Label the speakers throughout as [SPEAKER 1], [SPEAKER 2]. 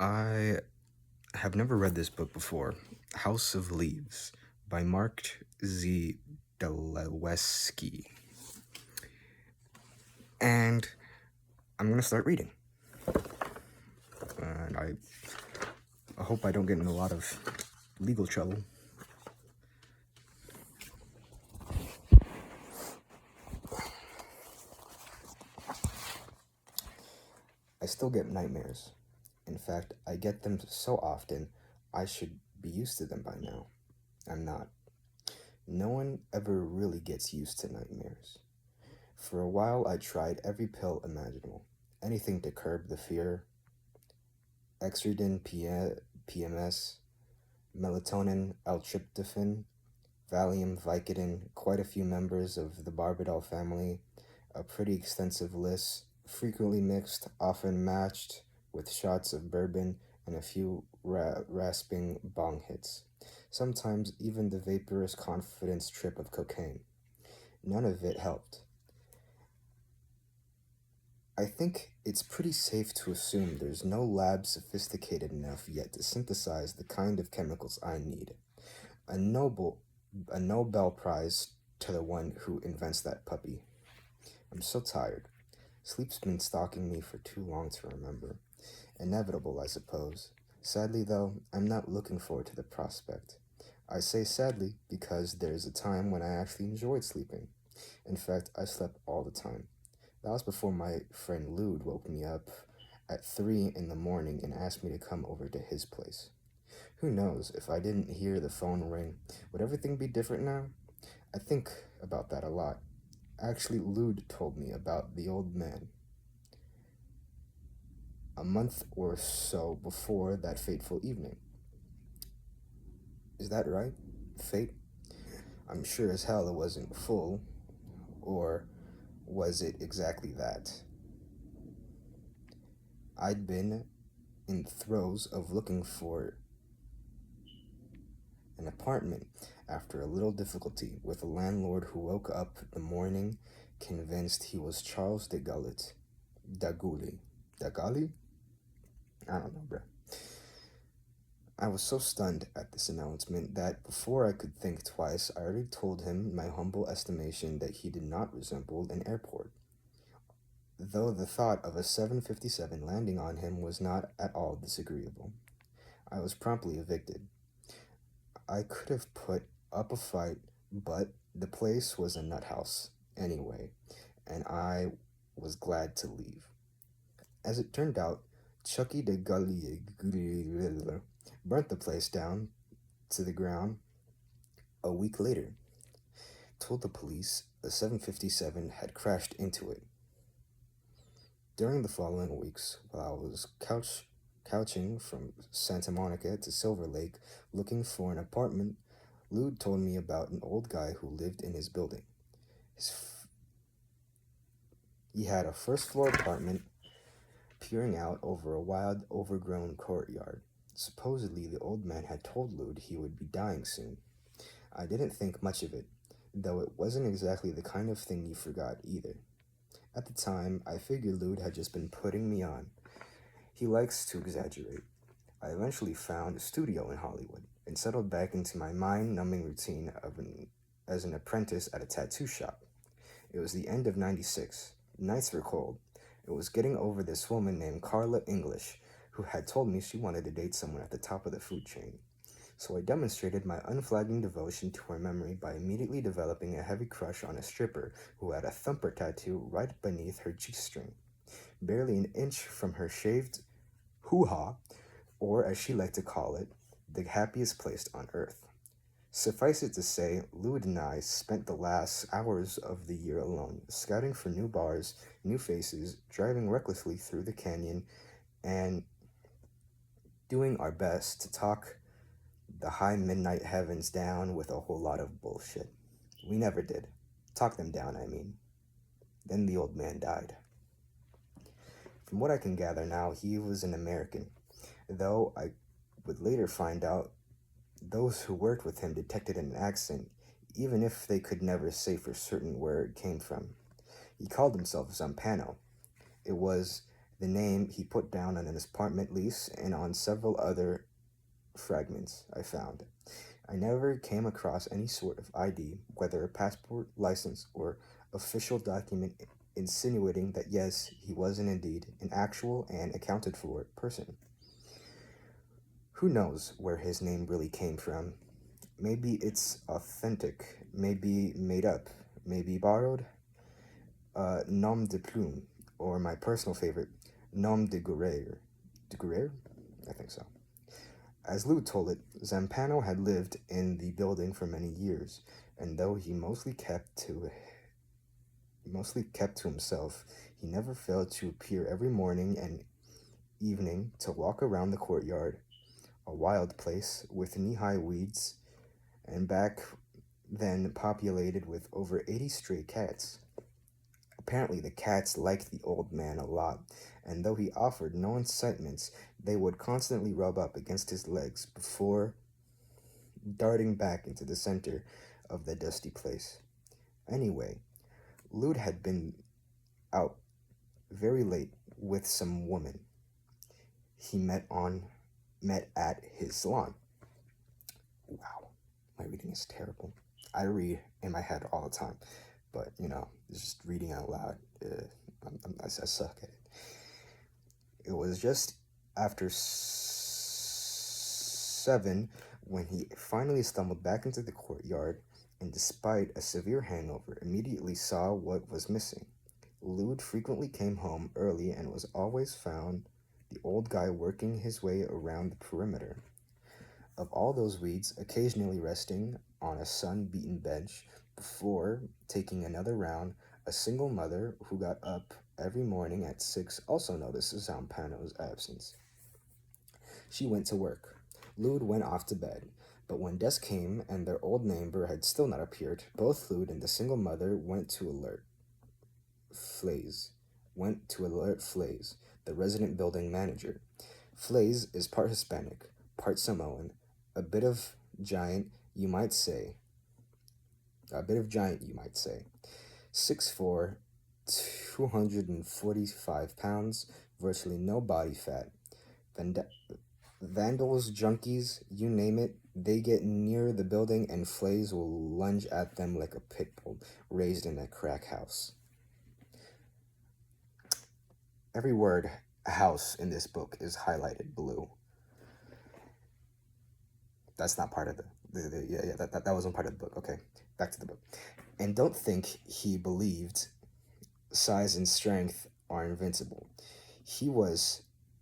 [SPEAKER 1] I have never read this book before. House of Leaves by Mark Z. Deleweski. And I'm going to start reading. And I hope I don't get in a lot of legal trouble. I still get nightmares. In fact, I get them so often, I should be used to them by now. I'm not. No one ever really gets used to nightmares. For a while, I tried every pill imaginable, anything to curb the fear. Exerden, PMS, melatonin, L-tryptophan, Valium, Vicodin, quite a few members of the Barbadol family, a pretty extensive list, frequently mixed, often matched with shots of bourbon and a few rasping bong hits. Sometimes even the vaporous confidence trip of cocaine. None of it helped. I think it's pretty safe to assume there's no lab sophisticated enough yet to synthesize the kind of chemicals I need. A Nobel, a Nobel Prize to the one who invents that puppy. I'm so tired. Sleep's been stalking me for too long to remember. Inevitable, I suppose. Sadly, though, I'm not looking forward to the prospect. I say sadly because there's a time when I actually enjoyed sleeping. In fact, I slept all the time. That was before my friend Lude woke me up at 3 in the morning and asked me to come over to his place. Who knows, if I didn't hear the phone ring, would everything be different now? I think about that a lot. Actually, Lude told me about the old man a month or so before that fateful evening. Is that right? Fate? I'm sure as hell it wasn't full. Or was it exactly that? I'd been in throes of looking for an apartment after a little difficulty with a landlord who woke up the morning convinced he was Charles de Gaulle. Daguli. Dagali? I don't know, bruh. I was so stunned at this announcement that before I could think twice, I already told him my humble estimation that he did not resemble an airport, though the thought of a 757 landing on him was not at all disagreeable. I was promptly evicted. I could have put up a fight, but the place was a nut house anyway, and I was glad to leave. As it turned out, Chucky de Gully burnt the place down to the ground a week later. Told the police a 757 had crashed into it. During the following weeks, while I was couching from Santa Monica to Silver Lake looking for an apartment, Lude told me about an old guy who lived in his building. He had a first floor apartment peering out over a wild, overgrown courtyard. Supposedly, the old man had told Lude he would be dying soon. I didn't think much of it, though it wasn't exactly the kind of thing you forgot either. At the time, I figured Lude had just been putting me on. He likes to exaggerate. I eventually found a studio in Hollywood and settled back into my mind-numbing routine as an apprentice at a tattoo shop. It was the end of '96. Nights were cold. It was getting over this woman named Carla English, who had told me she wanted to date someone at the top of the food chain. So I demonstrated my unflagging devotion to her memory by immediately developing a heavy crush on a stripper who had a thumper tattoo right beneath her G-string, barely an inch from her shaved hoo-ha, or as she liked to call it, the happiest place on earth. Suffice it to say, Lude and I spent the last hours of the year alone, scouting for new bars, new faces, driving recklessly through the canyon, and doing our best to talk the high midnight heavens down with a whole lot of bullshit. We never did. Talk them down, I mean. Then the old man died. From what I can gather now, he was an American, though I would later find out those who worked with him detected an accent, even if they could never say for certain where it came from. He called himself Zampano. It was The name he put down on an apartment lease and on several other fragments I found. I never came across any sort of ID, whether a passport, license, or official document insinuating that yes, he was indeed an actual and accounted for person. Who knows where his name really came from? Maybe it's authentic, maybe made up, maybe borrowed. Nom de plume, or my personal favorite, nom de guerre. De guerre? I think so. As Lou told it, Zampano had lived in the building for many years, and though he mostly kept to himself, he never failed to appear every morning and evening to walk around the courtyard, a wild place with knee-high weeds, and back then populated with over 80 stray cats. Apparently, the cats liked the old man a lot, and though he offered no incitements, they would constantly rub up against his legs before darting back into the center of the dusty place. Anyway, Lude had been out very late with some woman he met at his salon. Wow, my reading is terrible. I read in my head all the time, but just reading out loud, I suck at it. It was just after 7 when he finally stumbled back into the courtyard and, despite a severe hangover, immediately saw what was missing. Lude frequently came home early and was always found the old guy working his way around the perimeter of all those weeds, occasionally resting on a sun-beaten bench before taking another round. A single mother who got up every morning at 6 also noticed Zampano's absence. She went to work. Lude went off to bed, but when dusk came and their old neighbor had still not appeared, both Lude and the single mother Flays, the resident building manager. Flays is part Hispanic, part Samoan, a bit of giant, you might say. 6'4", 245 pounds, virtually no body fat. Vandals, junkies, you name it, they get near the building and Flays will lunge at them like a pit bull raised in a crack house. Every word house in this book is highlighted blue. That's not part of that wasn't part of the book. Okay, back to the book. And don't think he believed size and strength are invincible. He was,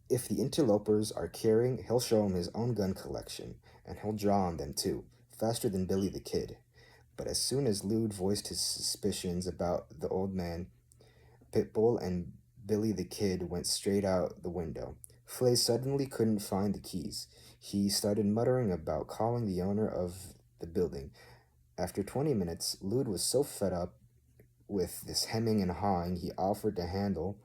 [SPEAKER 1] if the interlopers are caring, he'll show them his own gun collection, and he'll draw on them too, faster than Billy the Kid. But as soon as Lude voiced his suspicions about the old man, Pitbull and Billy the Kid went straight out the window. Flay suddenly couldn't find the keys. He started muttering about calling the owner of the building. After 20 minutes, Lude was so fed up with this hemming and hawing, he offered to handle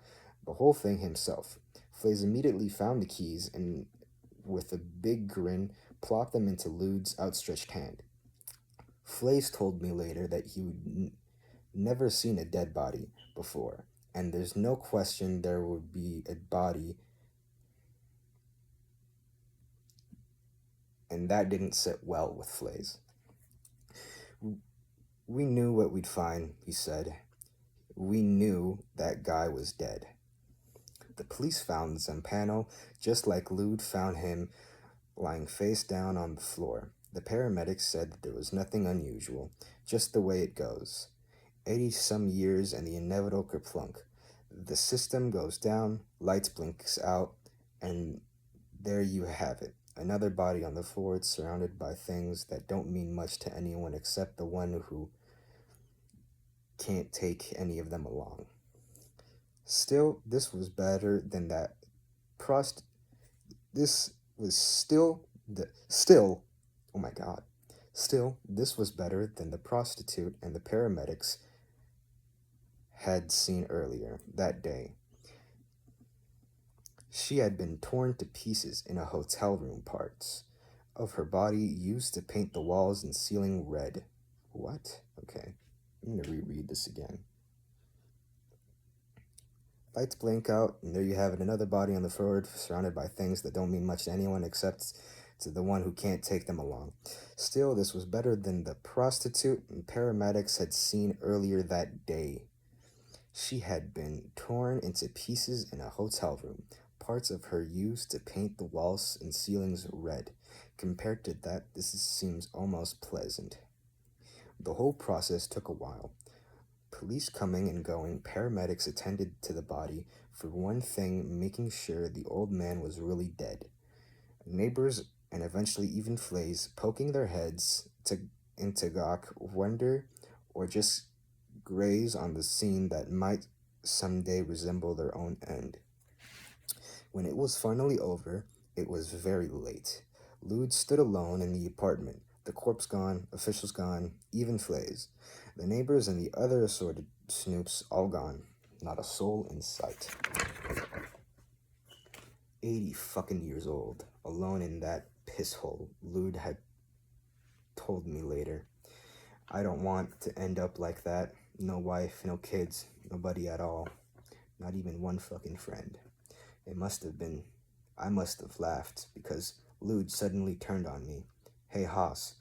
[SPEAKER 1] the whole thing himself. Flays immediately found the keys and, with a big grin, plopped them into Lude's outstretched hand. Flays told me later that he'd never seen a dead body before, and there's no question there would be a body, and that didn't sit well with Flays. We knew what we'd find, he said. We knew that guy was dead. The police found Zampano just like Lude found him, lying face down on the floor. The paramedics said that there was nothing unusual, just the way it goes. 80-some years and the inevitable kerplunk. The system goes down, lights blinks out, and there you have it. Another body on the floor, surrounded by things that don't mean much to anyone except the one who can't take any of them along. Still, this was better than that this was better than the prostitute and the paramedics had seen earlier that day. She had been torn to pieces in a hotel room, parts of her body used to paint the walls and ceiling red. What? Okay, I'm going to reread this again. Lights blink out, and there you have it, another body on the floor, surrounded by things that don't mean much to anyone except to the one who can't take them along. Still, this was better than the prostitute and paramedics had seen earlier that day. She had been torn into pieces in a hotel room, parts of her used to paint the walls and ceilings red. Compared to that, this seems almost pleasant. The whole process took a while. Police coming and going, paramedics attended to the body, for one thing, making sure the old man was really dead. Neighbors and eventually even flays poking their heads into gawk, wonder, or just graze on the scene that might someday resemble their own end. When it was finally over, it was very late. Lude stood alone in the apartment, the corpse gone, officials gone, even flays. The neighbors and the other assorted snoops all gone. Not a soul in sight. 80 fucking years old, alone in that piss hole, Lude had told me later. I don't want to end up like that. No wife, no kids, nobody at all. Not even one fucking friend. I must have laughed because Lude suddenly turned on me. Hey Haas,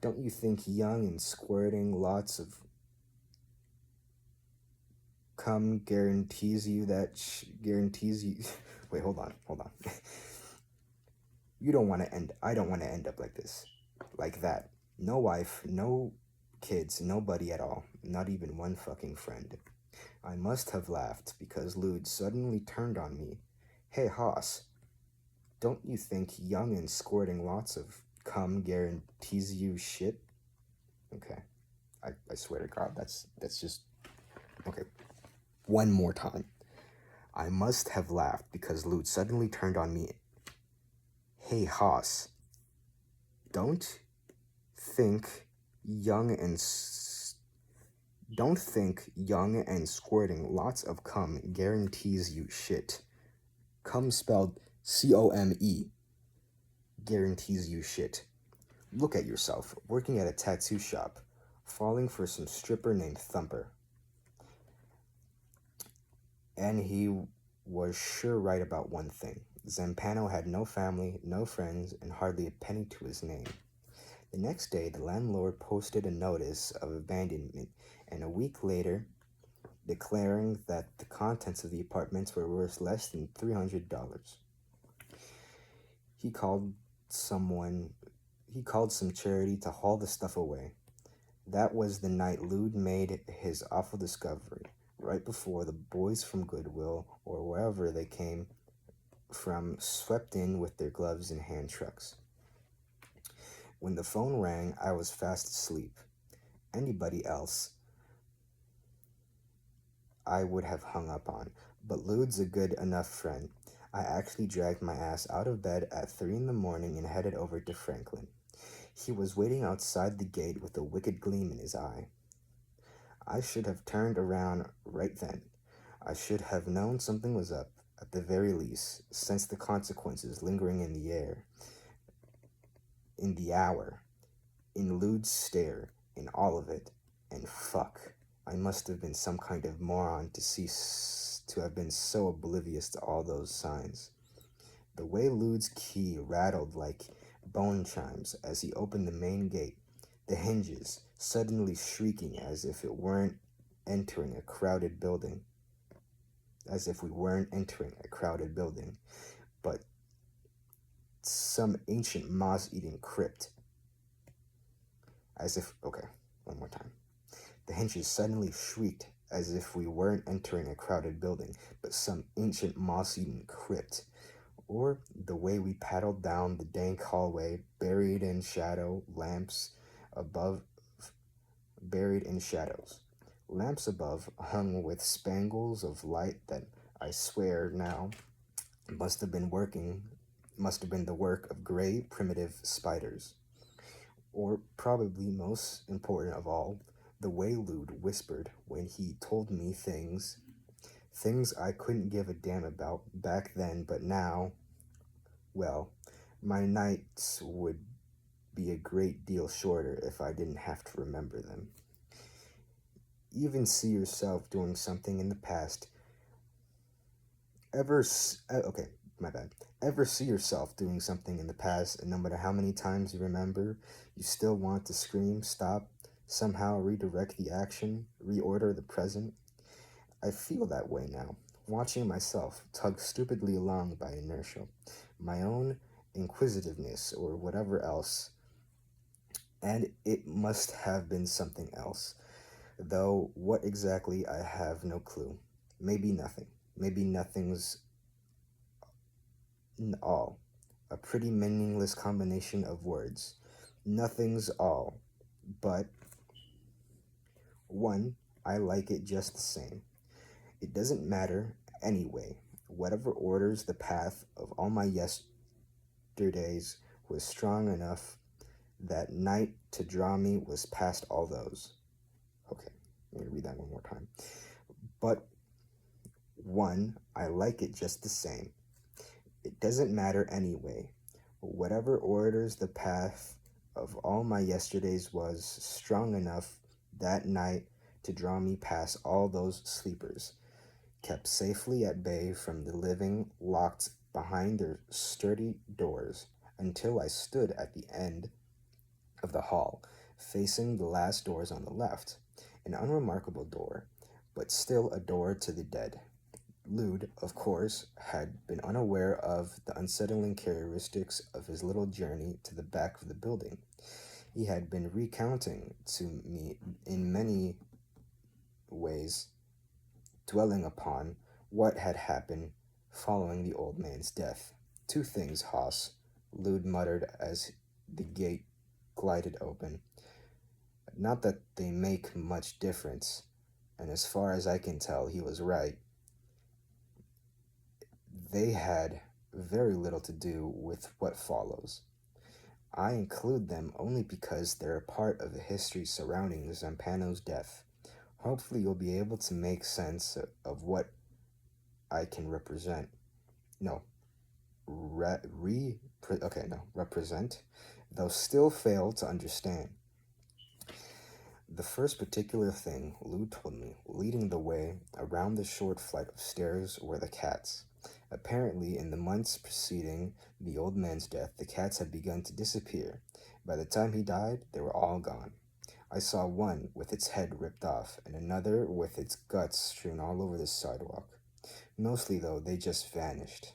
[SPEAKER 1] don't you think young and squirting lots of cum guarantees you guarantees you wait, hold on. I don't want to end up like this. Like that. No wife, no kids, nobody at all. Not even one fucking friend. I must have laughed because Lude suddenly turned on me. Hey Haas, don't you think young and squirting lots of cum guarantees you shit? Okay. I swear to God, that's just okay. One more time. I must have laughed because Lude suddenly turned on me. Hey Haas, don't think young and don't think young and squirting lots of cum guarantees you shit. Cum spelled C-O-M-E guarantees you shit. Look at yourself, working at a tattoo shop, falling for some stripper named Thumper. And he was sure right about one thing. Zampano had no family, no friends, and hardly a penny to his name. The next day, the landlord posted a notice of abandonment, and a week later, declaring that the contents of the apartments were worth less than $300. He called some charity to haul the stuff away. That was the night Lude made his awful discovery, right before the boys from Goodwill, or wherever they came from, swept in with their gloves and hand trucks. When the phone rang, I was fast asleep. Anybody else I would have hung up on, but Lude's a good enough friend. I actually dragged my ass out of bed at 3 in the morning and headed over to Franklin. He was waiting outside the gate with a wicked gleam in his eye. I should have turned around right then. I should have known something was up, at the very least, sensed the consequences lingering in the air, in the hour, in Lude's stare, in all of it, and fuck. I must have been some kind of moron to have been so oblivious to all those signs. The way Lude's key rattled like bone chimes as he opened the main gate, the hinges suddenly shrieking as if we weren't entering a crowded building, but some ancient moss-eating crypt. One more time. The hinges suddenly shrieked as if we weren't entering a crowded building, but some ancient moss-eaten crypt. Or the way we paddled down the dank hallway, buried in shadows, lamps above hung with spangles of light that I swear now must have been the work of gray, primitive spiders. Or probably most important of all, the way Lude whispered when he told me things I couldn't give a damn about back then, but now, well, my nights would be a great deal shorter if I didn't have to remember them. Even see yourself doing something in the past Okay, my bad. Ever see yourself doing something in the past, and no matter how many times you remember, you still want to scream, stop, somehow redirect the action, reorder the present? I feel that way now, watching myself tug stupidly along by inertia, my own inquisitiveness or whatever else, and it must have been something else, though what exactly I have no clue. Maybe nothing. Maybe nothing's all. A pretty meaningless combination of words. Nothing's all. But, one, I like it just the same. It doesn't matter anyway. Whatever orders the path of all my yesterdays was strong enough that night to draw me was past all those. Okay, I'm going to read that one more time. But, one, I like it just the same. It doesn't matter anyway. Whatever orders the path of all my yesterdays was strong enough that night to draw me past all those sleepers, kept safely at bay from the living, locked behind their sturdy doors, until I stood at the end of the hall, facing the last doors on the left, an unremarkable door, but still a door to the dead. Lude, of course, had been unaware of the unsettling characteristics of his little journey to the back of the building. He had been recounting to me in many ways, dwelling upon what had happened following the old man's death. Two things, Hoss, Lude muttered as the gate glided open. Not that they make much difference, and as far as I can tell, he was right. They had very little to do with what follows. I include them only because they're a part of the history surrounding Zampano's death. Hopefully, you'll be able to make sense of what I can represent. No, represent, though still fail to understand. The first particular thing Lou told me, leading the way around the short flight of stairs, were the cats. Apparently, in the months preceding the old man's death, the cats had begun to disappear. By the time he died, they were all gone. I saw one with its head ripped off, and another with its guts strewn all over the sidewalk. Mostly, though, they just vanished.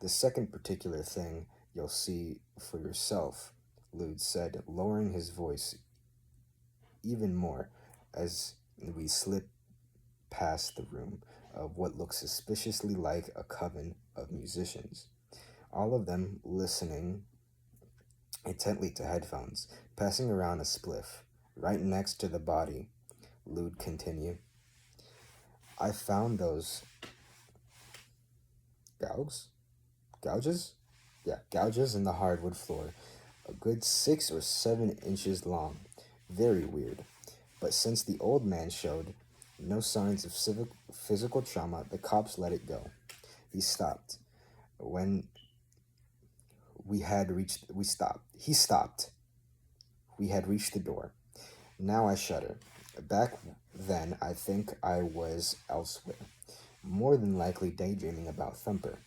[SPEAKER 1] The second particular thing you'll see for yourself, Lude said, lowering his voice even more as we slip past the room of what looked suspiciously like a coven of musicians, all of them listening intently to headphones, passing around a spliff. Right next to the body, Lude continued. I found those gouges? Gouges? Yeah, gouges in the hardwood floor, a good 6 or 7 inches long. Very weird. But since the old man showed no signs of physical trauma, the cops let it go. He stopped. When we stopped. He stopped. We had reached the door. Now I shudder. Back then, I think I was elsewhere, more than likely daydreaming about Thumper.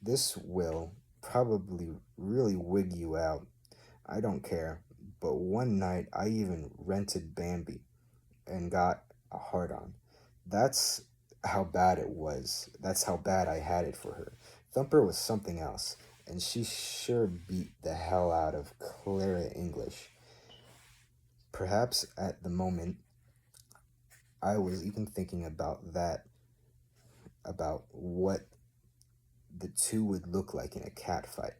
[SPEAKER 1] This will probably really wig you out. I don't care. But one night, I even rented Bambi and got a hard on. That's how bad it was. That's how bad I had it for her. Thumper was something else, and she sure beat the hell out of Clara English. Perhaps at the moment, I was even thinking about what the two would look like in a cat fight.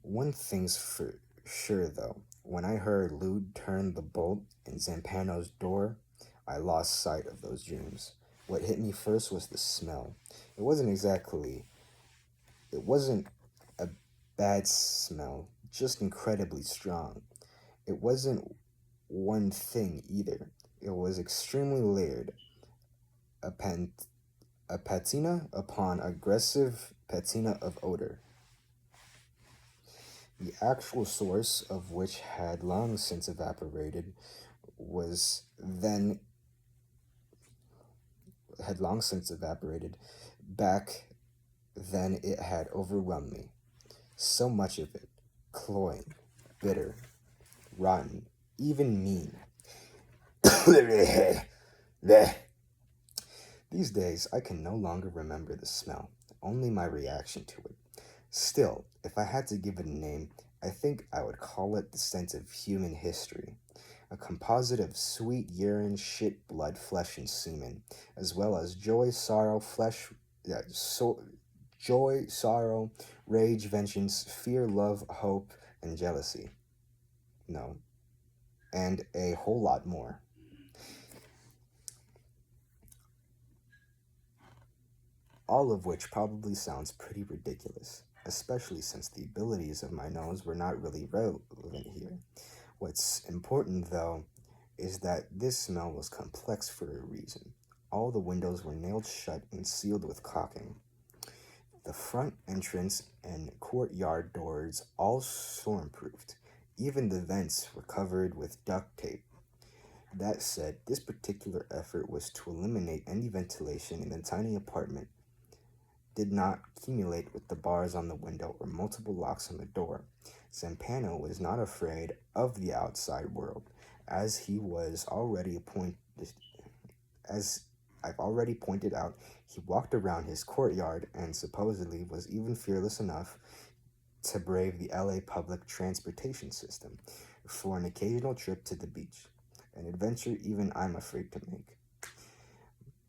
[SPEAKER 1] One thing's for sure, though. When I heard Lude turn the bolt in Zampano's door, I lost sight of those dreams. What hit me first was the smell. It wasn't exactly. It wasn't a bad smell, just incredibly strong. It wasn't one thing either. It was extremely layered. A, pan, a patina upon aggressive patina of odor. The actual source of which had long since evaporated was then had long since evaporated, Back then it had overwhelmed me. So much of it. Cloying, bitter, rotten, even mean. These days, I can no longer remember the smell, only my reaction to it. Still, if I had to give it a name, I think I would call it the scent of human history. A composite of sweet urine, shit, blood, flesh, and semen, as well as joy, sorrow, joy, sorrow, rage, vengeance, fear, love, hope, and jealousy. No, and a whole lot more. All of which probably sounds pretty ridiculous, especially since the abilities of my nose were not really relevant here. What's important, though, is that this smell was complex for a reason. All the windows were nailed shut and sealed with caulking. The front entrance and courtyard doors all storm-proofed. Even the vents were covered with duct tape. That said, this particular effort was to eliminate any ventilation in the tiny apartment did not accumulate with the bars on the window or multiple locks on the door. Zampano was not afraid of the outside world, as he was already appointed. As I've already pointed out, he walked around his courtyard and supposedly was even fearless enough to brave the LA public transportation system for an occasional trip to the beach, an adventure even I'm afraid to make.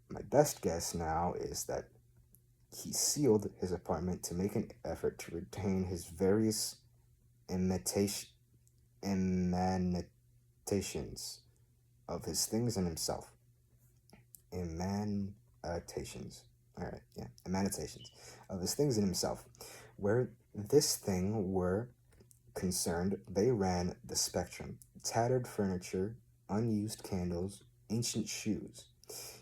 [SPEAKER 1] My best guess now is that he sealed his apartment to make an effort to retain his various imitation, emanations of his things and himself. Emanations. Alright, yeah, emanations of his things and himself. Where this thing were concerned, they ran the spectrum: tattered furniture, unused candles, ancient shoes.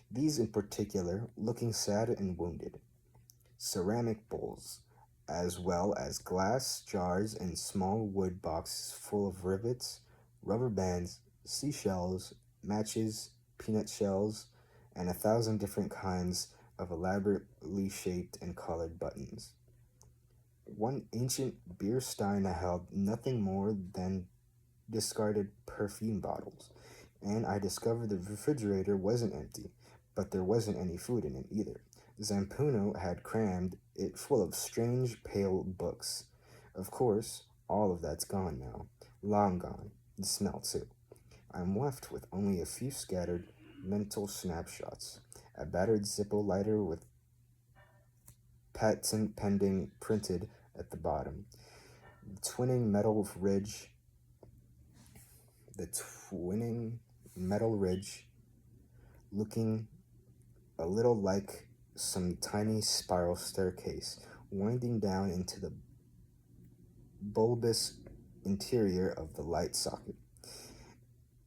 [SPEAKER 1] These in particular looking sad and wounded. Ceramic bowls, as well as glass jars and small wood boxes full of rivets, rubber bands, seashells, matches, peanut shells, and 1,000 different kinds of elaborately shaped and colored buttons. One ancient beer stein held nothing more than discarded perfume bottles, and I discovered the refrigerator wasn't empty, but there wasn't any food in it either. Zampuno had crammed it full of strange, pale books. Of course, all of that's gone now. Long gone. The smell, too. I'm left with only a few scattered mental snapshots. A battered Zippo lighter with patent pending printed at the bottom. The twinning metal ridge looking a little like some tiny spiral staircase winding down into the bulbous interior of the light socket.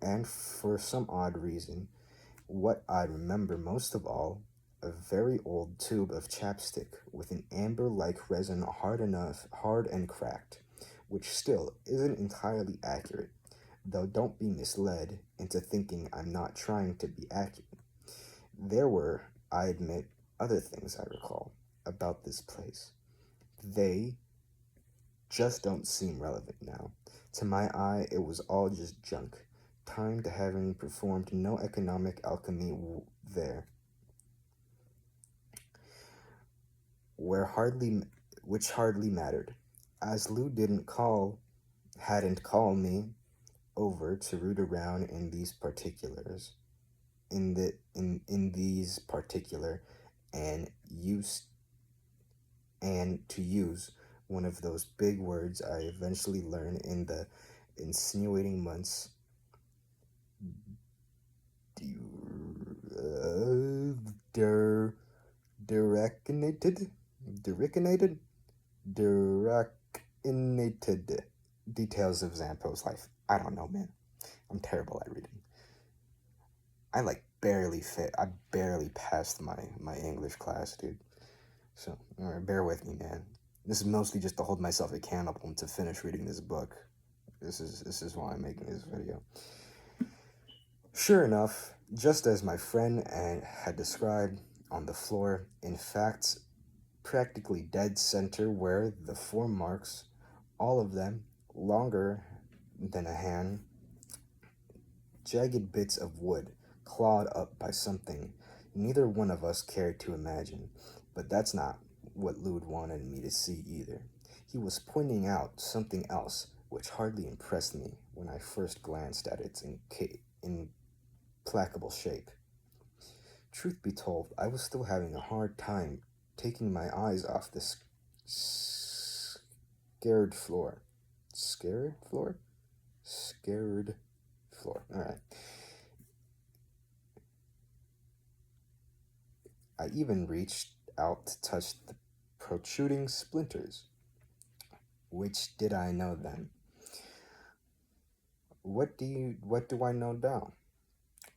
[SPEAKER 1] And for some odd reason, what I remember most of all, a very old tube of chapstick with an amber-like resin hard and cracked, which still isn't entirely accurate, though don't be misled into thinking I'm not trying to be accurate. There were, I admit, other things I recall about this place. They just don't seem relevant now. To my eye, it was all just junk, timed to having performed no economic alchemy there, which hardly mattered, as Lou hadn't called me over to root around in these particulars, in these particular, and use and to use one of those big words I eventually learned in the insinuating months. Deracinated? Deracinated? Deracinated details of Zampo's life. I don't know, man. I'm terrible at reading. I barely passed my English class, dude. So, alright, bear with me, man. This is mostly just to hold myself accountable and to finish reading this book. This is why I'm making this video. Sure enough, just as my friend had described, on the floor, in fact, practically dead center where the four marks, all of them longer than a hand, jagged bits of wood, clawed up by something neither one of us cared to imagine. But that's not what Lude wanted me to see either. He was pointing out something else which hardly impressed me when I first glanced at its implacable shape. Truth be told, I was still having a hard time taking my eyes off this scared floor. Scared floor? Scared floor. Alright. I even reached out to touch the protruding splinters. Which did I know then? What do I know now?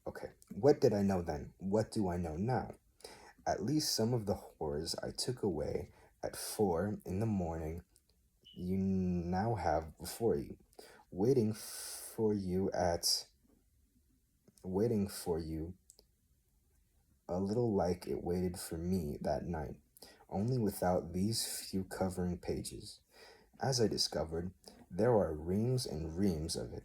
[SPEAKER 1] Okay. What did I know then? What do I know now? At least some of the horrors I took away at 4 in the morning you now have before you, waiting for you at waiting for you a little like it waited for me that night, only without these few covering pages. As I discovered, there are reams and reams of it,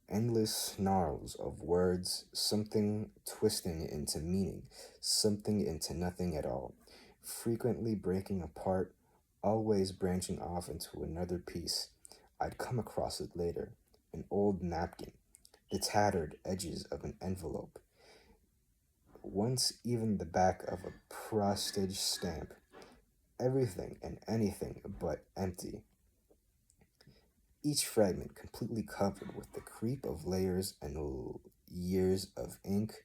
[SPEAKER 1] endless snarls of words, something twisting into meaning, something into nothing at all, frequently breaking apart, always branching off into another piece. I'd come across it later, an old napkin, the tattered edges of an envelope, once even the back of a postage stamp, everything and anything but empty. Each fragment completely covered with the creep of layers and years of ink,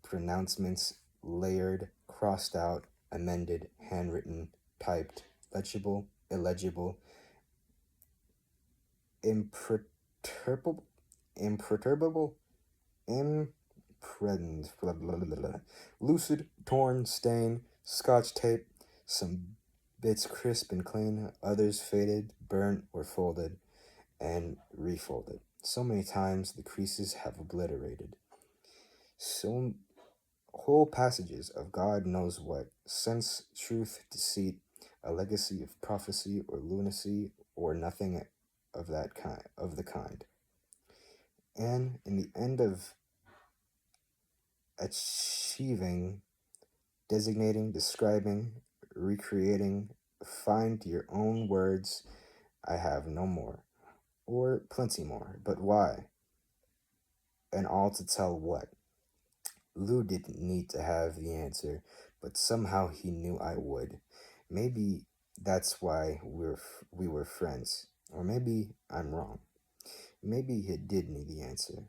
[SPEAKER 1] pronouncements layered, crossed out, amended, handwritten, typed, legible, illegible, imperturbable, imperturbable, impregnated, blah, blah, blah, blah, lucid, torn, stained, scotch tape, some bits crisp and clean, others faded, burnt, or folded and refolded. So many times the creases have obliterated. So whole passages of God knows what, sense, truth, deceit, a legacy of prophecy or lunacy, or nothing of the kind. And in the end of achieving, designating, describing, recreating, find your own words, I have no more, or plenty more, but why? And all to tell what? Lou didn't need to have the answer, but somehow he knew I would. Maybe that's why we were friends. Or maybe I'm wrong. Maybe he did need the answer.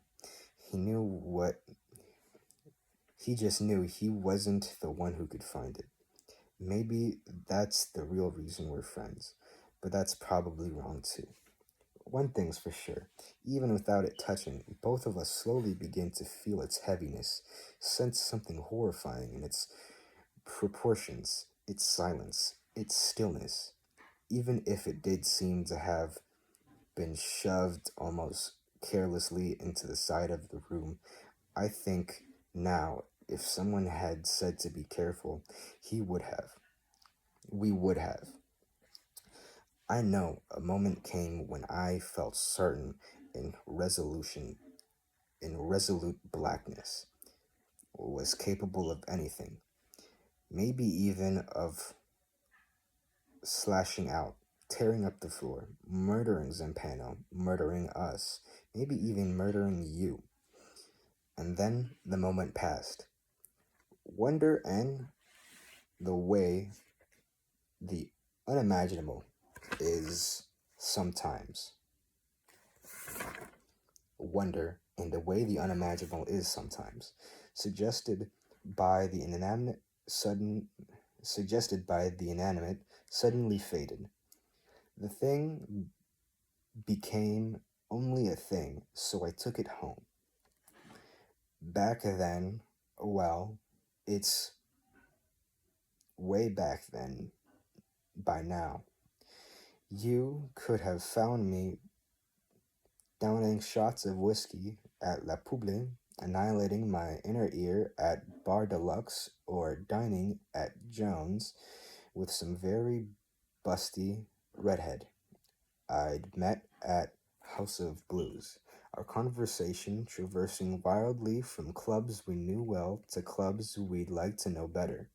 [SPEAKER 1] He knew what. He just knew he wasn't the one who could find it. Maybe that's the real reason we're friends. But that's probably wrong too. One thing's for sure, even without it touching, both of us slowly begin to feel its heaviness, sense something horrifying in its proportions, its silence, its stillness, even if it did seem to have been shoved almost carelessly into the side of the room. I think now, if someone had said to be careful, he would have. We would have. I know a moment came when I felt certain in resolution, in resolute blackness, was capable of anything, maybe even of slashing out, tearing up the floor, murdering Zampano, murdering us, maybe even murdering you. And then the moment passed. Wonder and the way the unimaginable is sometimes. Wonder and the way the unimaginable is sometimes. Suggested by the inanimate sudden suggested by the inanimate suddenly faded. The thing became only a thing, so I took it home. Back then, well, it's way back then by now. You could have found me downing shots of whiskey at La Pouble annihilating my inner ear at Bar Deluxe or dining at Jones with some very busty redhead I'd met at House of Blues. Our conversation traversing wildly from clubs we knew well to clubs we'd like to know better.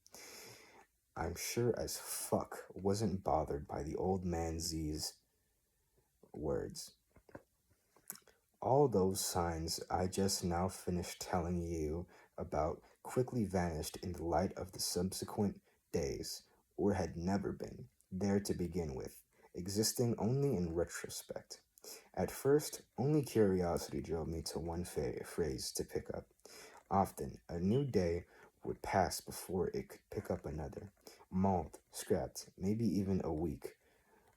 [SPEAKER 1] I'm sure as fuck wasn't bothered by the old man Z's words. All those signs I just now finished telling you about quickly vanished in the light of the subsequent days, or had never been there to begin with, existing only in retrospect. At first, only curiosity drove me to one phrase to pick up. Often, a new day would pass before it could pick up another. Mauled, scrapped, maybe even a week.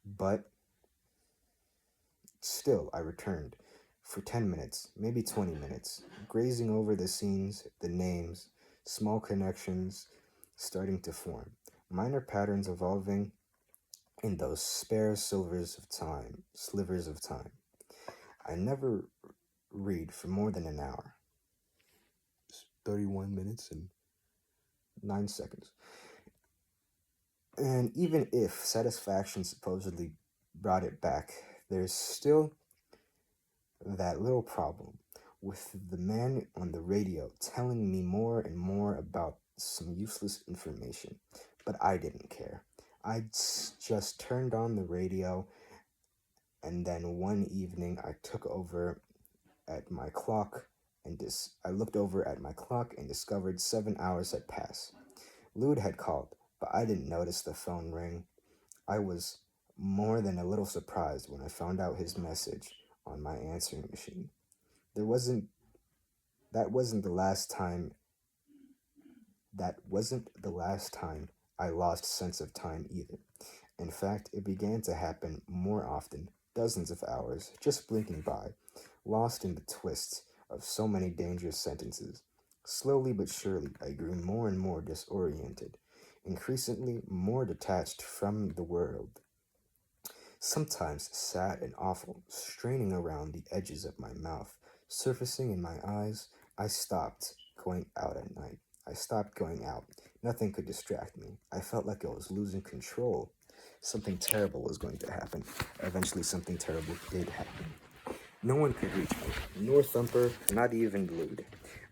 [SPEAKER 1] But still, I returned for 10 minutes, maybe 20 minutes, grazing over the scenes, the names, small connections starting to form, minor patterns evolving in those spare slivers of time. I never read for more than an hour. 31 minutes and 9 seconds. And even if satisfaction supposedly brought it back, there's still that little problem with the man on the radio telling me more and more about some useless information. But I didn't care. I just turned on the radio, and then one evening I took over at my clock I looked over at my clock and discovered 7 hours had passed. Lude had called, but I didn't notice the phone ring. I was more than a little surprised when I found out his message on my answering machine. That wasn't the last time I lost sense of time either. In fact, it began to happen more often, dozens of hours, just blinking by, lost in the twists of so many dangerous sentences. Slowly but surely, I grew more and more disoriented, increasingly more detached from the world. Sometimes sad and awful, straining around the edges of my mouth, surfacing in my eyes, I stopped going out at night. I stopped going out. Nothing could distract me. I felt like I was losing control. Something terrible was going to happen. Eventually, something terrible did happen. No one could reach me, nor Thumper, not even Lude.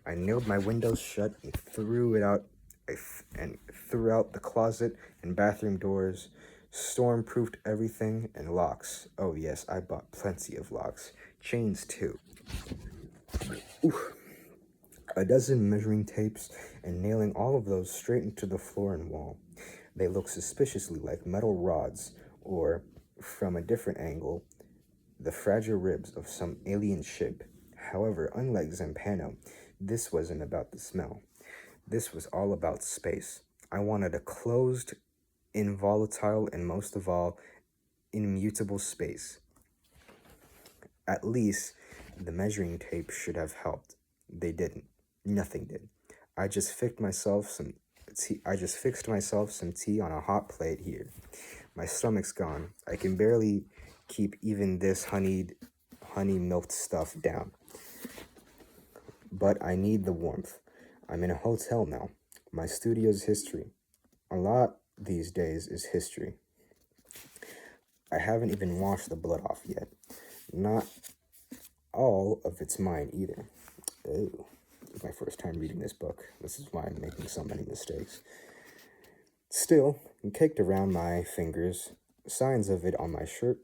[SPEAKER 1] I nailed my windows shut and threw out the closet and bathroom doors, storm-proofed everything, and locks. Oh yes, I bought plenty of locks. Chains too. Oof. A dozen measuring tapes, and nailing all of those straight into the floor and wall. They look suspiciously like metal rods, or, from a different angle, the fragile ribs of some alien ship. However, unlike Zampano, this wasn't about the smell. This was all about space. I wanted a closed, involatile, and most of all, immutable space. At least, the measuring tape should have helped. They didn't. Nothing did. I just fixed myself some tea on a hot plate here. My stomach's gone. I can barely keep even this honey milked stuff down. But I need the warmth. I'm in a hotel now. My studio's history. A lot these days is history. I haven't even washed the blood off yet. Not all of it's mine either. Ooh, it's my first time reading this book. This is why I'm making so many mistakes. Still, caked around my fingers, signs of it on my shirt.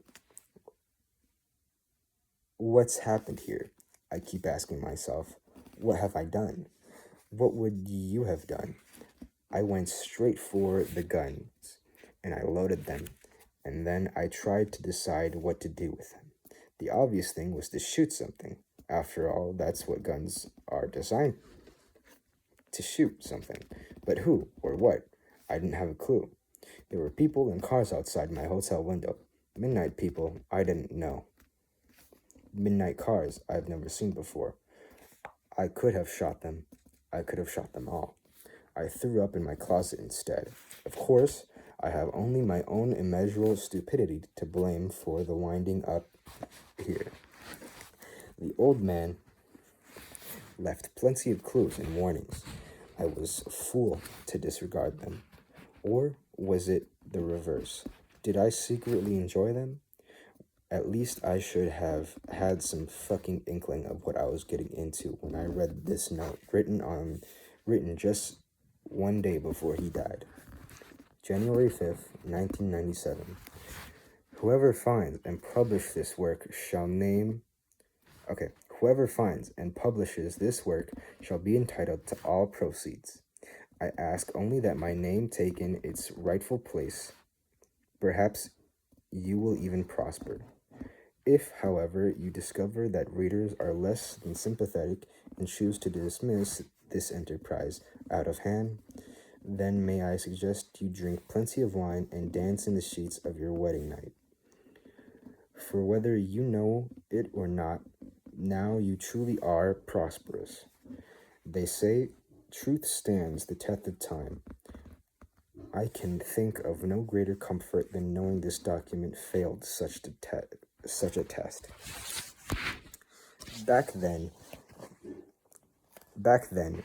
[SPEAKER 1] What's happened here? I keep asking myself. What have I done? What would you have done? I went straight for the guns, and I loaded them, and then I tried to decide what to do with them. The obvious thing was to shoot something. After all, that's what guns are designed to shoot something. But who or what? I didn't have a clue. There were people and cars outside my hotel window. Midnight people I didn't know. Midnight cars I've never seen before. I could have shot them. I could have shot them all. I threw up in my closet instead. Of course, I have only my own immeasurable stupidity to blame for the winding up here. The old man left plenty of clues and warnings. I was a fool to disregard them. Or was it the reverse? Did I secretly enjoy them? At least I should have had some fucking inkling of what I was getting into when I read this note written just one day before he died. January 5th, 1997. Whoever finds and publishes this work shall name Okay, whoever finds and publishes this work shall be entitled to all proceeds. I ask only that my name take in its rightful place. Perhaps you will even prosper. If, however, you discover that readers are less than sympathetic and choose to dismiss this enterprise out of hand, then may I suggest you drink plenty of wine and dance in the sheets of your wedding night. For whether you know it or not, now you truly are prosperous. They say truth stands the test of time. I can think of no greater comfort than knowing this document failed such a test. Back then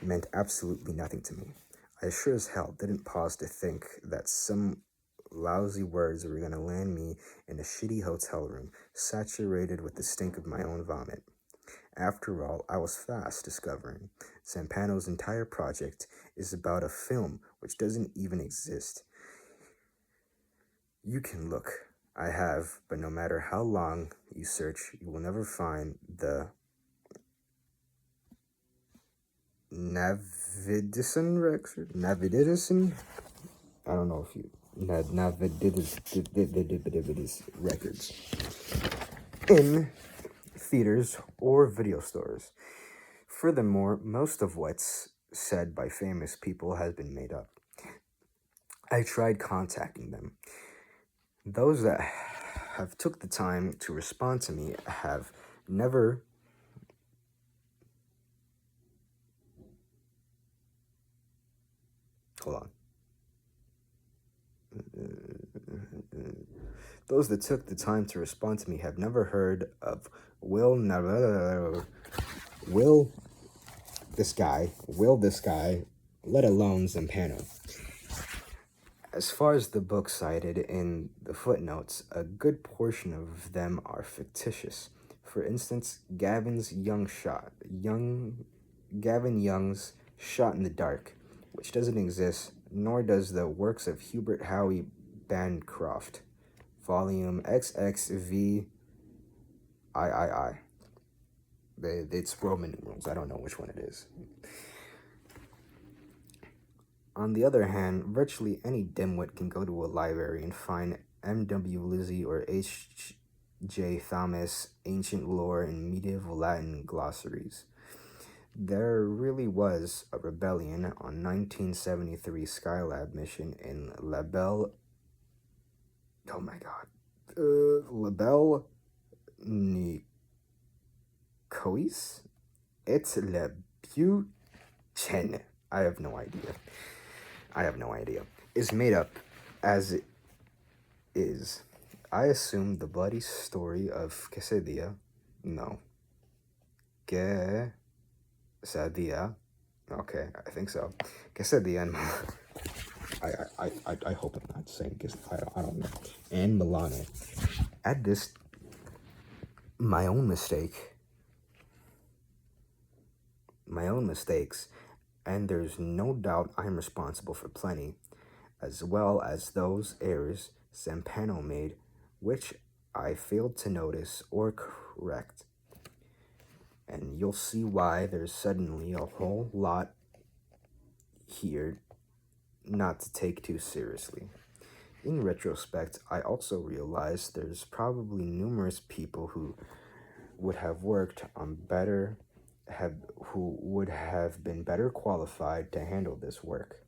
[SPEAKER 1] meant absolutely nothing to me. I sure as hell didn't pause to think that some lousy words were going to land me in a shitty hotel room, saturated with the stink of my own vomit. After all, I was fast discovering Zampano's entire project is about a film which doesn't even exist. You can look. I have, but no matter how long you search, you will never find the Navidison? I don't know if you... Navididis records. In theaters or video stores. Furthermore, most of what's said by famous people has been made up. I tried contacting them. Those that have took the time to respond to me have never hold on. Those that took the time to respond to me have never heard of Will this guy, let alone Zampano. As far as the books cited in the footnotes, a good portion of them are fictitious. For instance, Gavin Young's Shot in the Dark, which doesn't exist, nor does the works of Hubert Howie Bancroft, volume XXVIII. It's Roman numerals. I don't know which one it is. On the other hand, virtually any dimwit can go to a library and find M.W. Lizzie or H.J. Thomas ancient lore and medieval Latin glossaries. There really was a rebellion on 1973 Skylab mission in La Belle Nicoise? It's Le Buchen. I have no idea. Is made up as it is. I assume the bloody story of Quesadilla. No. Quesadilla. Okay, I think so. Quesadilla and I hope I'm not saying Quesadilla. I don't know. And Milano. Add this, my own mistakes, and there's no doubt I'm responsible for plenty, as well as those errors Zampano made, which I failed to notice or correct. And you'll see why there's suddenly a whole lot here not to take too seriously. In retrospect, I also realized there's probably numerous people who would have worked on who would have been better qualified to handle this work.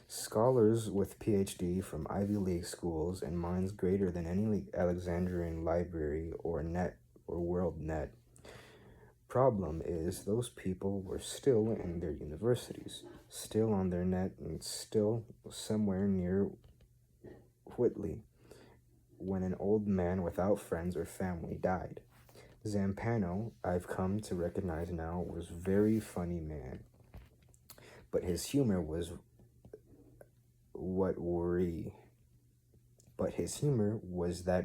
[SPEAKER 1] Scholars with PhD from Ivy League schools and minds greater than any Alexandrian library or WorldNet. Problem is, those people were still in their universities, still on their net, and still somewhere near Whitley when an old man without friends or family died. Zampano, I've come to recognize now, was very funny man, but his humor was what worry. But his humor was that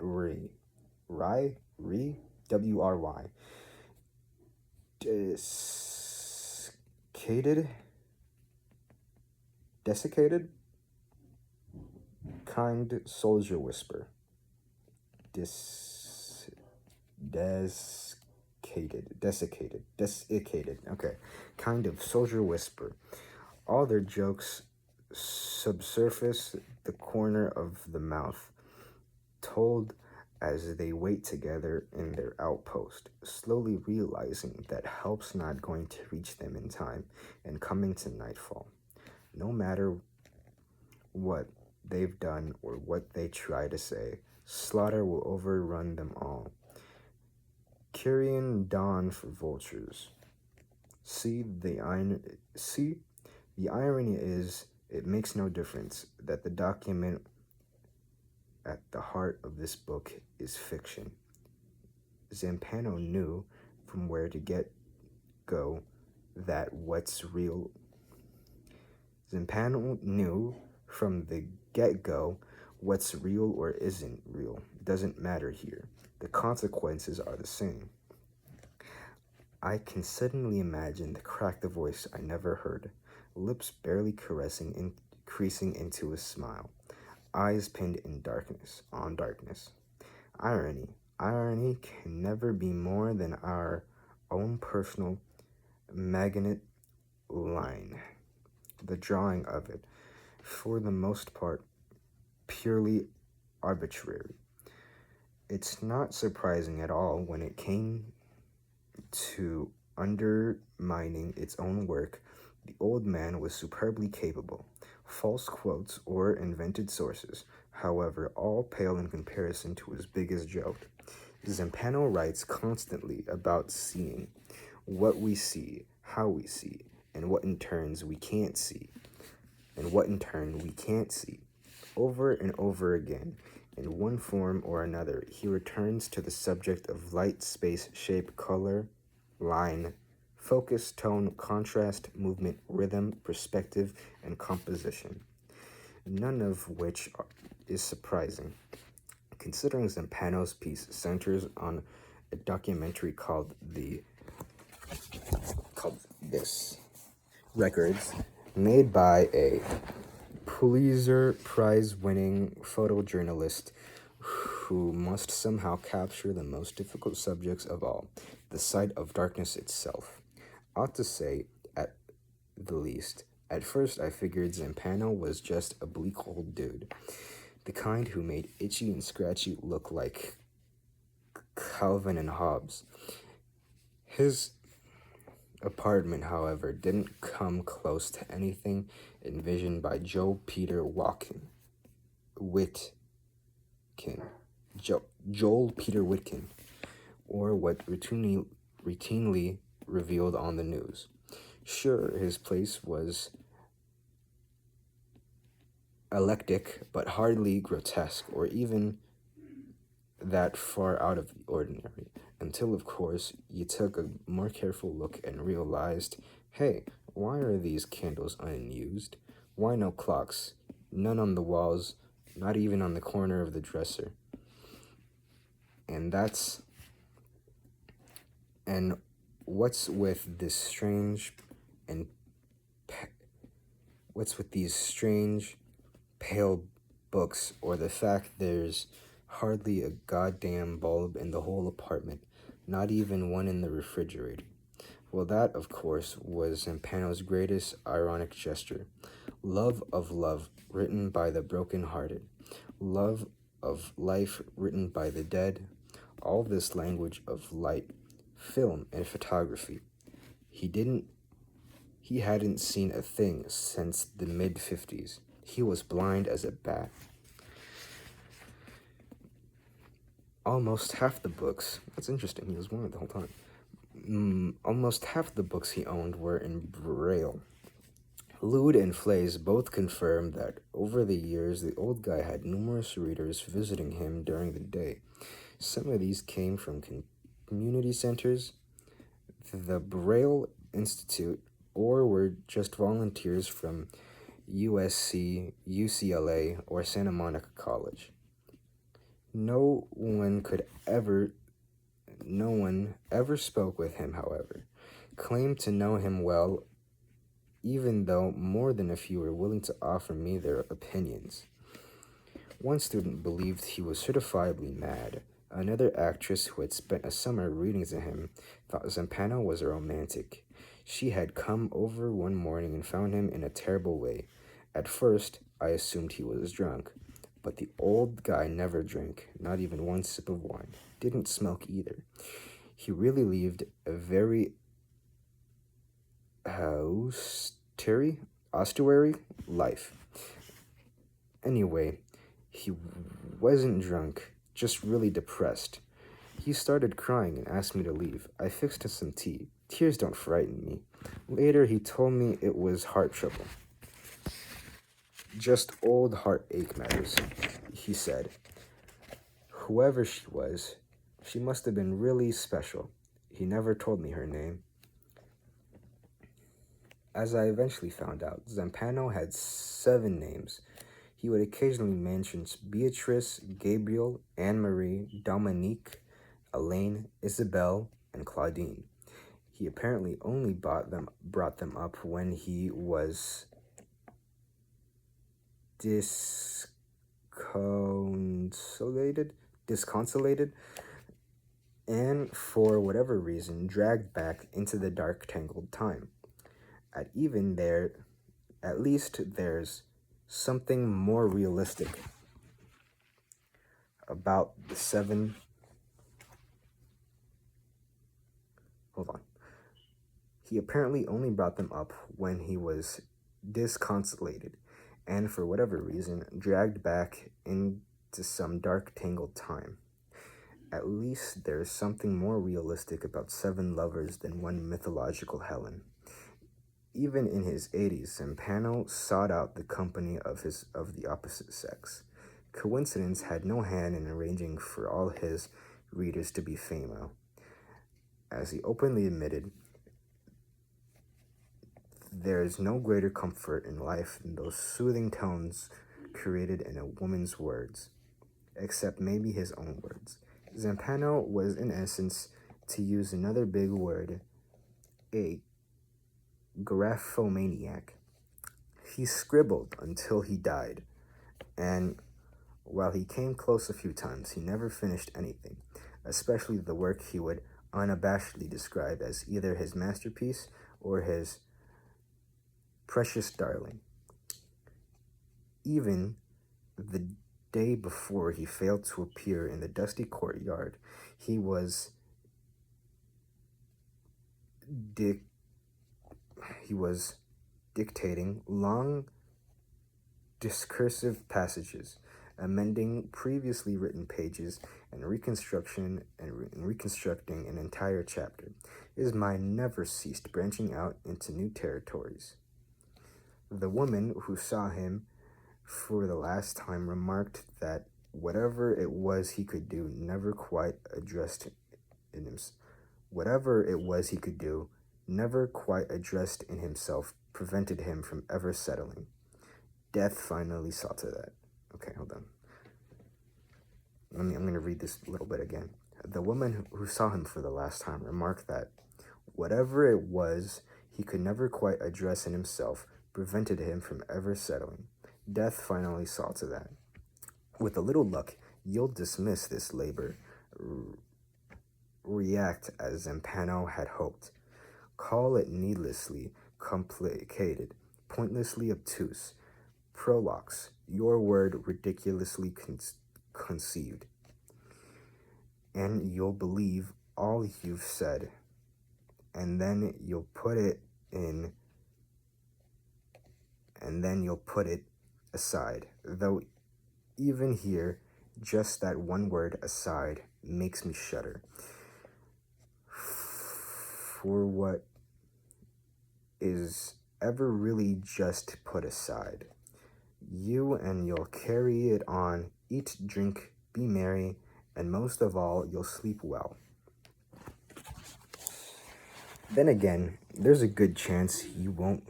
[SPEAKER 1] W-R-Y, desiccated, desiccated, kind soldier whisper, Dis, desiccated, okay, kind of soldier whisper. All their jokes subsurface the corner of the mouth, told as they wait together in their outpost, slowly realizing that help's not going to reach them in time and coming to nightfall. No matter what they've done or what they try to say, slaughter will overrun them all. Carrion dawn for vultures. See, the irony is, it makes no difference that the document at the heart of this book is fiction. Zampano knew from where to go that what's real. Zampano knew from the get-go what's real or isn't real doesn't matter here. The consequences are the same. I can suddenly imagine the cracked voice I never heard, lips barely creasing into a smile, eyes pinned in darkness on darkness. Irony. Irony can never be more than our own personal magnet line. The drawing of it, for the most part, purely arbitrary. It's not surprising at all when it came to undermining its own work. The old man was superbly capable. False quotes or invented sources, however, all pale in comparison to his biggest joke. Zampano writes constantly about seeing, what we see, how we see, and what in turns we can't see, and what in turn we can't see. Over and over again, in one form or another, he returns to the subject of light, space, shape, color, line, focus, tone, contrast, movement, rhythm, perspective, and composition. None of which is surprising, considering Zampano's piece centers on a documentary called This Records, made by a Pulitzer Prize-winning photojournalist who must somehow capture the most difficult subjects of all, the sight of darkness itself. Ought to say, at the least, at first I figured Zampano was just a bleak old dude, the kind who made Itchy and Scratchy look like Calvin and Hobbes. His apartment, however, didn't come close to anything envisioned by Joel Peter Whitkin, or what routinely revealed on the news. Sure, his place was eclectic, but hardly grotesque, or even that far out of the ordinary, until, of course, you took a more careful look and realized, hey, why are these candles unused? Why no clocks? None on the walls, not even on the corner of the dresser. And what's with these strange, pale books, or the fact there's hardly a goddamn bulb in the whole apartment, not even one in the refrigerator? Well, that, of course, was Zampano's greatest ironic gesture. Love of love, written by the broken-hearted. Love of life, written by the dead. All this language of light, film, and photography. He hadn't seen a thing since the mid-50s. He was blind as a bat. Almost half the books, that's interesting, he was blind the whole time. Almost half the books he owned were in Braille. Lude and Flays both confirmed that over the years, the old guy had numerous readers visiting him during the day. Some of these came from community centers, the Braille Institute, or were just volunteers from USC, UCLA, or Santa Monica College. No one ever spoke with him, however, claimed to know him well, even though more than a few were willing to offer me their opinions. One student believed he was certifiably mad. Another actress who had spent a summer reading to him thought Zampano was a romantic. She had come over one morning and found him in a terrible way. At first, I assumed he was drunk, but the old guy never drank, not even one sip of wine. Didn't smoke either. He really lived a very austere life. Anyway, he wasn't drunk, just really depressed. He started crying and asked me to leave. I fixed him some tea. Tears don't frighten me. Later, he told me it was heart trouble. Just old heartache matters, he said. Whoever she was, she must have been really special. He never told me her name. As I eventually found out, Zampano had 7 names. He would occasionally mention Beatrice, Gabriel, Anne-Marie, Dominique, Elaine, Isabel, and Claudine. He apparently only brought them up when he was disconsolated, and for whatever reason dragged back into the dark, tangled time. At least there's something more realistic about the 7. Hold on. He apparently only brought them up when he was disconsolated, and for whatever reason dragged back into some dark, tangled time. At least there's something more realistic about 7 lovers than one mythological Helen. Even in his 80s, Zampano sought out the company of the opposite sex. Coincidence had no hand in arranging for all his readers to be female. As he openly admitted, there is no greater comfort in life than those soothing tones created in a woman's words, except maybe his own words. Zampano was, in essence, to use another big word, a graphomaniac. He scribbled until he died, and while he came close a few times, he never finished anything, especially the work he would unabashedly describe as either his masterpiece or his precious darling. Even the day before he failed to appear in the dusty courtyard, he was dictating long discursive passages, amending previously written pages, and reconstructing an entire chapter. His mind never ceased branching out into new territories. The woman who saw him for the last time remarked that whatever it was he could do never quite addressed in himself prevented him from ever settling. Death finally saw to that. Okay, hold on. I'm going to read this a little bit again. The woman who saw him for the last time remarked that whatever it was he could never quite address in himself prevented him from ever settling. Death finally saw to that. With a little luck, you'll dismiss this labor, react as Zampano had hoped. Call it needlessly complicated, pointlessly obtuse, prolix, your word ridiculously conceived. And you'll believe all you've said, and then you'll put it aside, though even here, just that one word aside makes me shudder. For what is ever really just put aside? You and you'll carry it on, eat, drink, be merry, and most of all, you'll sleep well. Then again, there's a good chance you won't.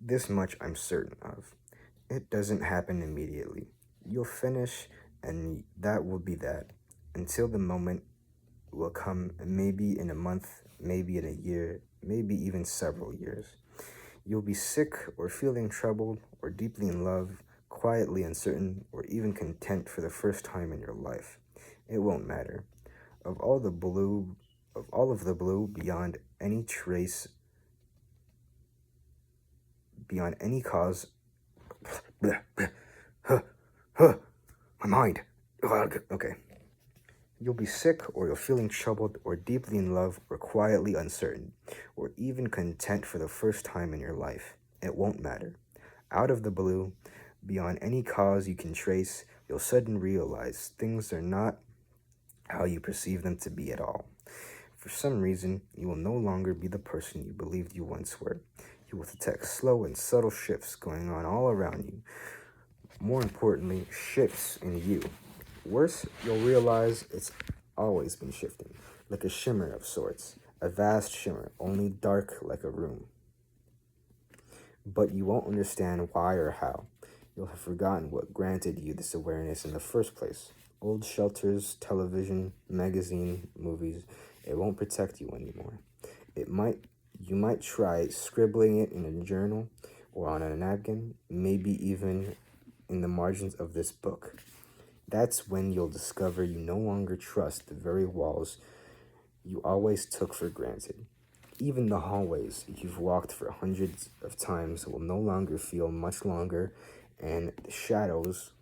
[SPEAKER 1] This much I'm certain of. It doesn't happen immediately. You'll finish, and that will be that. Until the moment will come, maybe in a month, maybe in a year, maybe even several years. You'll be sick or feeling troubled or deeply in love, quietly uncertain, or even content for the first time in your life. It won't matter. Of all the blue, of all of the blue, beyond any cause, huh, huh, my mind. Ugh, okay. You'll be sick, or you're feeling troubled, or deeply in love, or quietly uncertain, or even content for the first time in your life. It won't matter. Out of the blue, beyond any cause you can trace, you'll suddenly realize things are not how you perceive them to be at all. For some reason, you will no longer be the person you believed you once were. You will detect slow and subtle shifts going on all around you. More importantly, shifts in you. Worse, you'll realize it's always been shifting, like a shimmer of sorts, a vast shimmer, only dark like a room. But you won't understand why or how. You'll have forgotten what granted you this awareness in the first place. Old shelters, television, magazine, movies, it won't protect you anymore. You might try scribbling it in a journal or on a napkin, maybe even in the margins of this book. That's when you'll discover you no longer trust the very walls you always took for granted. Even the hallways you've walked for hundreds of times will no longer feel much longer, and the shadows,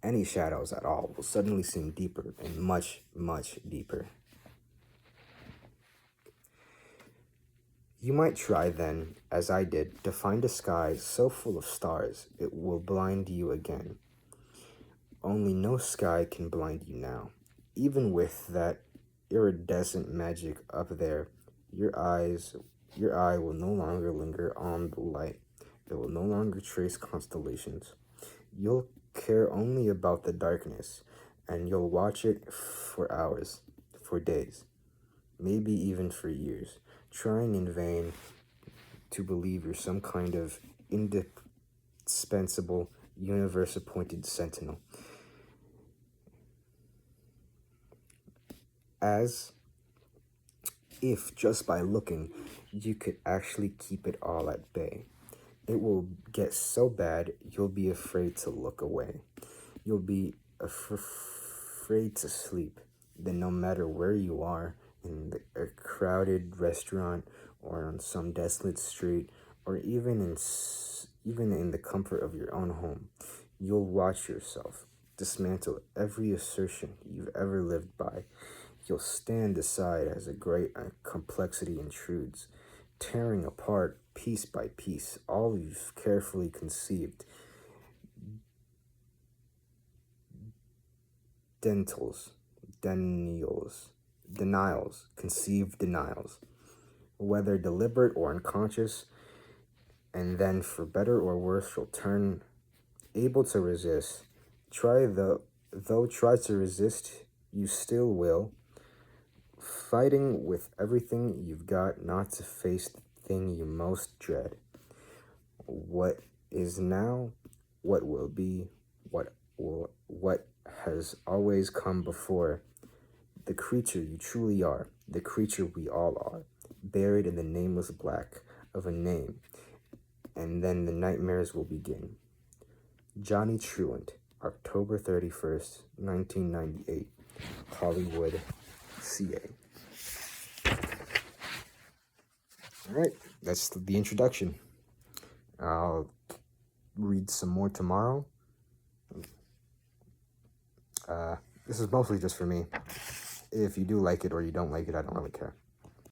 [SPEAKER 1] any shadows at all, will suddenly seem deeper and much, much deeper. You might try then, as I did, to find a sky so full of stars it will blind you again. Only no sky can blind you now. Even with that iridescent magic up there, your eye will no longer linger on the light. It will no longer trace constellations. You'll care only about the darkness, and you'll watch it for hours, for days, maybe even for years, trying in vain to believe you're some kind of indispensable, universe-appointed sentinel. As if just by looking, you could actually keep it all at bay. It will get so bad, you'll be afraid to look away. You'll be afraid to sleep. Then no matter where you are, in a crowded restaurant, or on some desolate street, or even in the comfort of your own home, you'll watch yourself dismantle every assertion you've ever lived by. You'll stand aside as a great complexity intrudes, tearing apart piece by piece all you've carefully conceived. Conceived denials, whether deliberate or unconscious, and then for better or worse you'll turn able to resist. Try to resist, you still will, fighting with everything you've got not to face the thing you most dread. What is now, what will be, what has always come before. The creature you truly are, the creature we all are, buried in the nameless black of a name, and then the nightmares will begin. Johnny Truant, October 31st, 1998, Hollywood, CA. All right, that's the introduction. I'll read some more tomorrow. This is mostly just for me. If you do like it or you don't like it, I don't really care.